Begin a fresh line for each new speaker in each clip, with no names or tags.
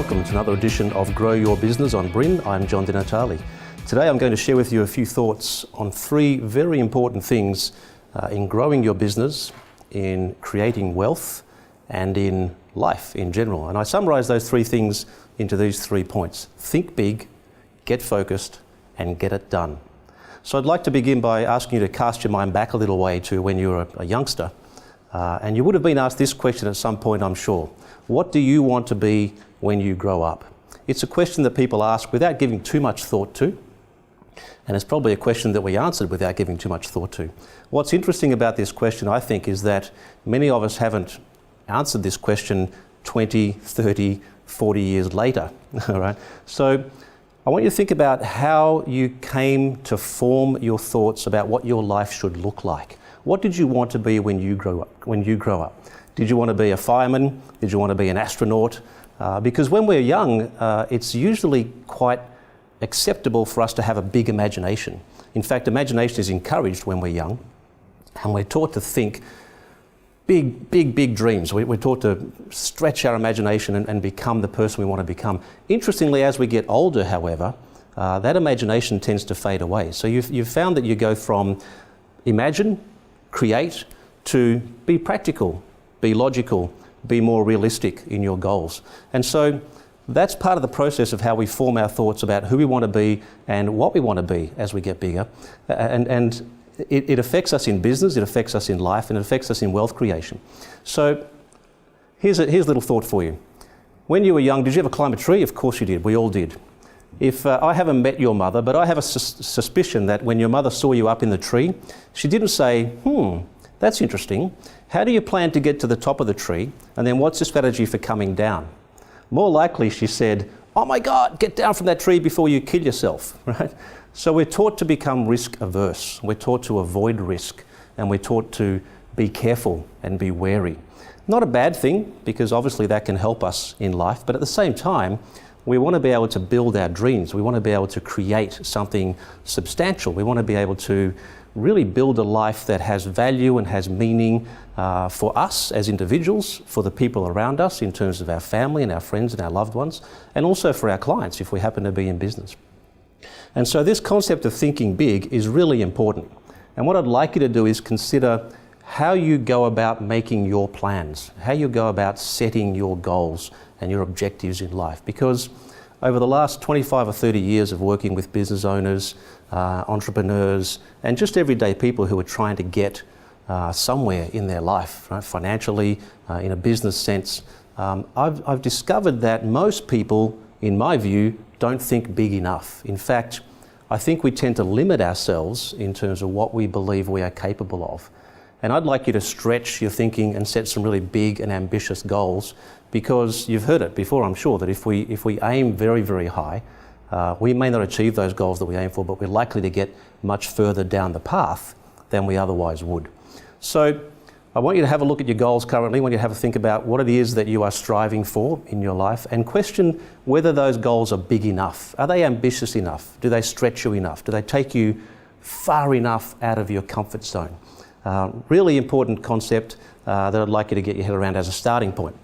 welcome to another edition of Grow Your Business on BRiN. I'm John Natale. Today I'm going to share with you a few thoughts on three very important things in growing your business, in creating wealth, and in life in general. And I summarize those three things into these 3 points. Think big, get focused, and get it done. So I'd like to begin by asking you to cast your mind back a little way to when you were a youngster. And you would have been asked this question at some point, I'm sure. What do you want to be when you grow up? It's a question that people ask without giving too much thought to. And it's probably a question that we answered without giving too much thought to. What's interesting about this question, I think, is that many of us haven't answered this question 20, 30, 40 years later. All right? So I want you to think about how you came to form your thoughts about what your life should look like. What did you want to be when you grow up? Did you want to be a fireman? Did you want to be an astronaut? Because when we're young, it's usually quite acceptable for us to have a big imagination. In fact, imagination is encouraged when we're young, and we're taught to think big dreams. We're taught to stretch our imagination and become the person we want to become. Interestingly, as we get older, however, that imagination tends to fade away. So you've found that you go from imagine, create, to be practical, be logical, be more realistic in your goals. And so that's part of the process of how we form our thoughts about who we want to be and what we want to be as we get bigger. And it affects us in business, it affects us in life, and it affects us in wealth creation. So here's a little thought for you. When you were young, did you ever climb a tree? Of course you did. We all did. If I haven't met your mother, but I have a suspicion that when your mother saw you up in the tree, she didn't say, that's interesting. How do you plan to get to the top of the tree? And then what's the strategy for coming down? More likely she said, oh my God, get down from that tree before you kill yourself, right? So we're taught to become risk averse. We're taught to avoid risk, and we're taught to be careful and be wary. Not a bad thing, because obviously that can help us in life, but at the same time, we want to be able to build our dreams. We want to be able to create something substantial. We want to be able to really build a life that has value and has meaning for us as individuals, for the people around us in terms of our family and our friends and our loved ones, and also for our clients if we happen to be in business. And so this concept of thinking big is really important. And what I'd like you to do is consider how you go about making your plans, how you go about setting your goals and your objectives in life. Because over the last 25 or 30 years of working with business owners, entrepreneurs, and just everyday people who are trying to get somewhere in their life, right? Financially, in a business sense, I've discovered that most people, in my view, don't think big enough. In fact, I think we tend to limit ourselves in terms of what we believe we are capable of. And I'd like you to stretch your thinking and set some really big and ambitious goals, because you've heard it before, I'm sure, that if we aim very, very high, we may not achieve those goals that we aim for, but we're likely to get much further down the path than we otherwise would. So I want you to have a look at your goals currently. I want you to have a think about what it is that you are striving for in your life, and question whether those goals are big enough. Are they ambitious enough? Do they stretch you enough? Do they take you far enough out of your comfort zone? Really important concept that I'd like you to get your head around as a starting point.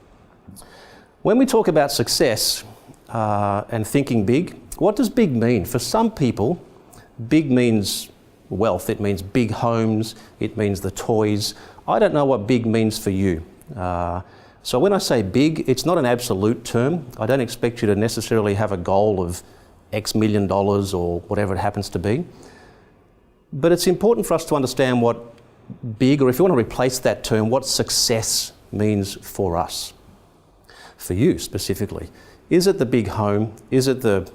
When we talk about success and thinking big, what does big mean? For some people, big means wealth. It means big homes. It means the toys. I don't know what big means for you. So when I say big, it's not an absolute term. I don't expect you to necessarily have a goal of X million dollars or whatever it happens to be. But it's important for us to understand what big, or if you want to replace that term, what success means for us. For you specifically. Is it the big home? Is it the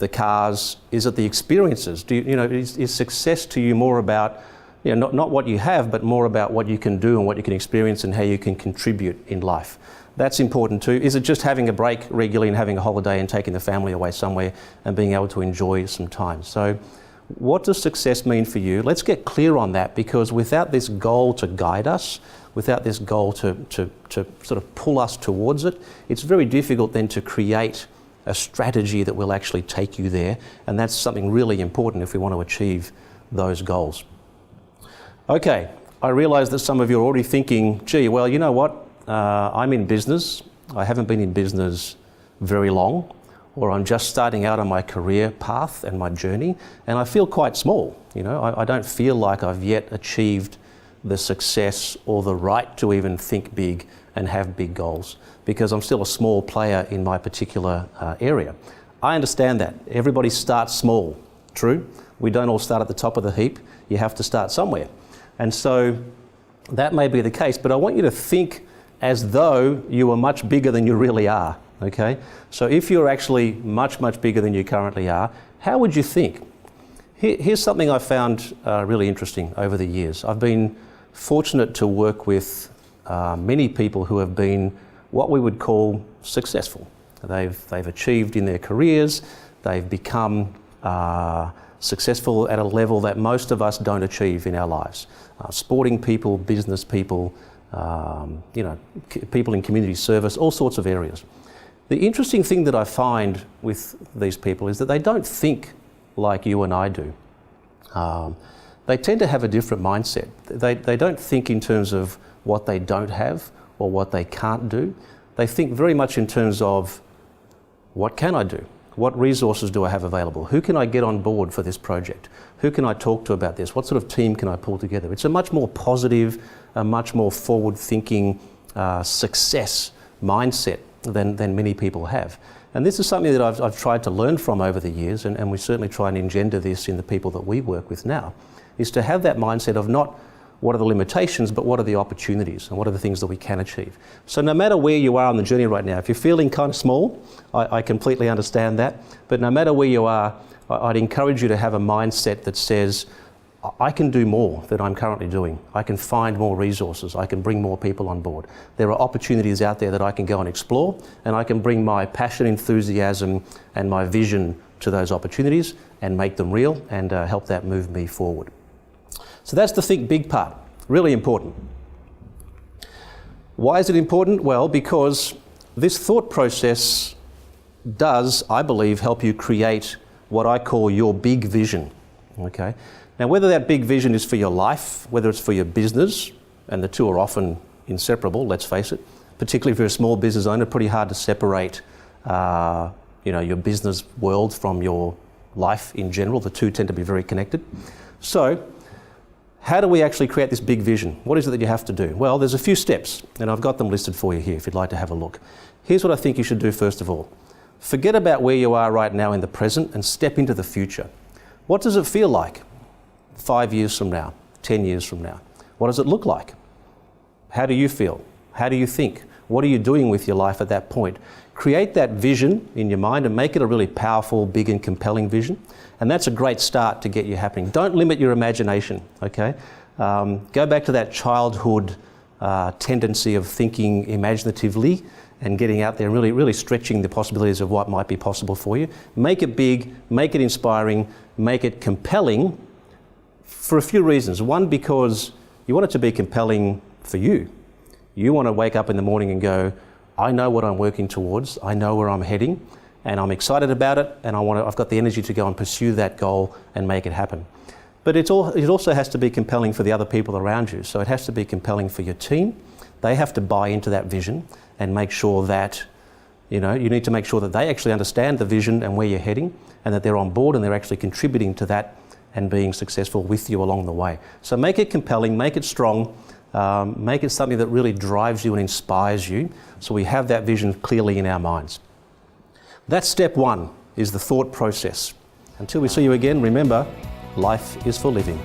cars? Is it the experiences? Is success to you more about, not what you have, but more about what you can do and what you can experience and how you can contribute in life? That's important too. Is it just having a break regularly and having a holiday and taking the family away somewhere and being able to enjoy some time? So what does success mean for you? Let's get clear on that, because without this goal to guide us, without this goal to sort of pull us towards it, it's very difficult then to create a strategy that will actually take you there. And that's something really important if we want to achieve those goals. Okay, I realize that some of you are already thinking, gee, well, you know what? I'm in business. I haven't been in business very long, or I'm just starting out on my career path and my journey, and I feel quite small. I don't feel like I've yet achieved the success or the right to even think big and have big goals, because I'm still a small player in my particular area. I understand that. Everybody starts small, true? We don't all start at the top of the heap. You have to start somewhere. And so that may be the case, but I want you to think as though you are much bigger than you really are, okay? So if you're actually much, much bigger than you currently are, how would you think? Here's something I found really interesting over the years. I've been fortunate to work with many people who have been what we would call successful. They've achieved in their careers, they've become successful at a level that most of us don't achieve in our lives. Sporting people, business people, people in community service, all sorts of areas. The interesting thing that I find with these people is that they don't think like you and I do. They tend to have a different mindset. They don't think in terms of what they don't have or what they can't do. They think very much in terms of, what can I do? What resources do I have available? Who can I get on board for this project? Who can I talk to about this? What sort of team can I pull together? It's a much more positive, a much more forward-thinking success mindset than many people have. And this is something that I've tried to learn from over the years, and we certainly try and engender this in the people that we work with now, is to have that mindset of not what are the limitations, but what are the opportunities and what are the things that we can achieve. So no matter where you are on the journey right now, if you're feeling kind of small, I completely understand that, but no matter where you are, I'd encourage you to have a mindset that says, I can do more than I'm currently doing. I can find more resources. I can bring more people on board. There are opportunities out there that I can go and explore, and I can bring my passion, enthusiasm, and my vision to those opportunities and make them real and help that move me forward. So that's the think big part, really important. Why is it important? Well, because this thought process does, I believe, help you create what I call your big vision, okay? Now, whether that big vision is for your life, whether it's for your business, and the two are often inseparable, let's face it, particularly if you're a small business owner, pretty hard to separate your business world from your life in general. The two tend to be very connected. So, how do we actually create this big vision? What is it that you have to do? Well, there's a few steps, and I've got them listed for you here if you'd like to have a look. Here's what I think you should do first of all. Forget about where you are right now in the present and step into the future. What does it feel like 5 years from now, 10 years from now? What does it look like? How do you feel? How do you think? What are you doing with your life at that point? Create that vision in your mind and make it a really powerful, big and compelling vision. And that's a great start to get you happening. Don't limit your imagination, okay? Go back to that childhood tendency of thinking imaginatively and getting out there and really stretching the possibilities of what might be possible for you. Make it big, make it inspiring, make it compelling for a few reasons. One, because you want it to be compelling for you. You want to wake up in the morning and go, I know what I'm working towards, I know where I'm heading, and I'm excited about it, and I've got the energy to go and pursue that goal and make it happen. But it also has to be compelling for the other people around you. So it has to be compelling for your team. They have to buy into that vision and make sure that, you need to make sure that they actually understand the vision and where you're heading, and that they're on board and they're actually contributing to that and being successful with you along the way. So make it compelling, make it strong, make it something that really drives you and inspires you, so we have that vision clearly in our minds. That's step one, is the thought process. Until we see you again, remember, life is for living.